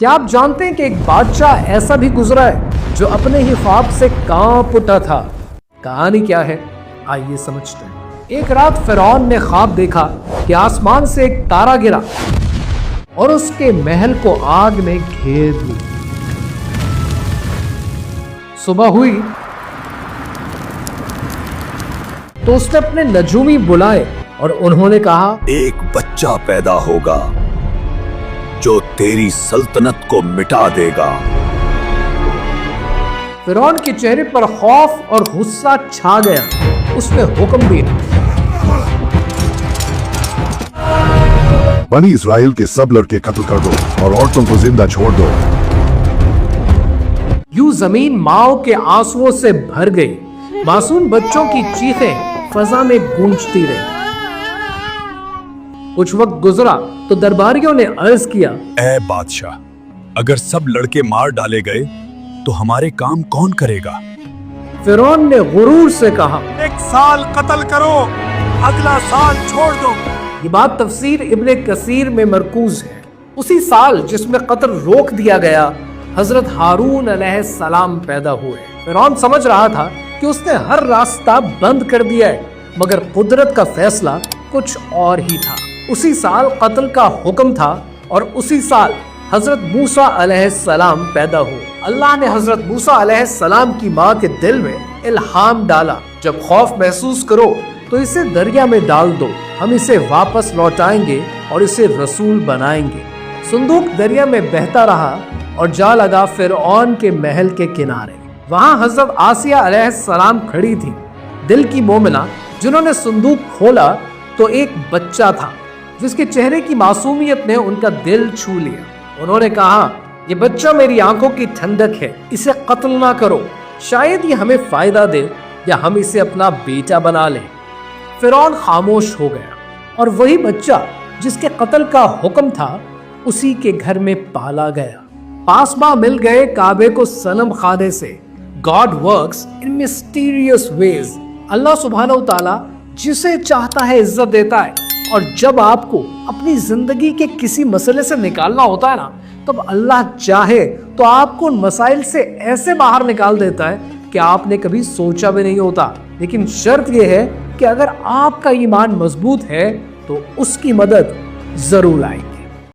کیا آپ جانتے ہیں کہ ایک بادشاہ ایسا بھی گزرا ہے جو اپنے ہی خواب سے کانپ اٹھا تھا؟ کہانی کیا ہے آئیے سمجھتے ہیں۔ ایک رات فرعون نے خواب دیکھا کہ آسمان سے ایک تارا گرا اور اس کے محل کو آگ نے گھیر لی۔ صبح ہوئی تو اس نے اپنے نجومی بلائے اور انہوں نے کہا، ایک بچہ پیدا ہوگا جو تیری سلطنت کو مٹا دے گا۔ فرعون کے چہرے پر خوف اور غصہ چھا گیا۔ اس نے حکم دیا، بنی اسرائیل کے سب لڑکے قتل کر دو اور عورتوں کو زندہ چھوڑ دو۔ یوں زمین ماؤں کے آنسوؤں سے بھر گئی۔ معصوم بچوں کی چیخیں فضا میں گونجتی رہی۔ کچھ وقت گزرا تو درباریوں نے عرض کیا، اے بادشاہ، اگر سب لڑکے مار ڈالے گئے تو ہمارے کام کون کرے گا؟ فرعون نے غرور سے کہا، 1 سال قتل کرو، اگلا سال چھوڑ دو۔ یہ بات تفسیر ابن کثیر میں مرکوز ہے۔ اسی سال جس میں قتل روک دیا گیا، حضرت ہارون علیہ السلام پیدا ہوئے۔ فرعون سمجھ رہا تھا کہ اس نے ہر راستہ بند کر دیا ہے، مگر قدرت کا فیصلہ کچھ اور ہی تھا۔ اسی سال قتل کا حکم تھا اور اسی سال حضرت موسیٰ علیہ السلام پیدا ہوئے۔ اللہ نے حضرت موسیٰ علیہ السلام کی ماں کے دل میں الہام ڈالا، جب خوف محسوس کرو تو اسے دریا میں ڈال دو، ہم اسے واپس لوٹائیں گے اور اسے رسول بنائیں گے۔ صندوق دریا میں بہتا رہا اور جا لگا فرعون کے محل کے کنارے۔ وہاں حضرت آسیہ علیہ السلام کھڑی تھی، دل کی مومنہ، جنہوں نے صندوق کھولا تو ایک بچہ تھا جس کے چہرے کی معصومیت نے ان کا دل چھو لیا۔ انہوں نے کہا، یہ بچہ میری آنکھوں کی ٹھنڈک ہے، اسے قتل نہ کرو، شاید یہ ہمیں فائدہ دے یا ہم اسے اپنا بیٹا بنا لیں۔ فرعون خاموش ہو گیا اور وہی بچہ جس کے قتل کا حکم تھا اسی کے گھر میں پالا گیا۔ پاسباں مل گئے کعبے کو صنم خانے سے۔ God works in mysterious ways۔ اللہ سبحانہ و تعالیٰ جسے چاہتا ہے عزت دیتا ہے، اور جب آپ کو اپنی زندگی کے کسی مسئلے سے نکالنا ہوتا ہے نا، تب اللہ چاہے تو آپ کو ان مسائل سے ایسے باہر نکال دیتا ہے کہ آپ نے کبھی سوچا بھی نہیں ہوتا۔ لیکن شرط یہ ہے کہ اگر آپ کا ایمان مضبوط ہے تو اس کی مدد ضرور آئے۔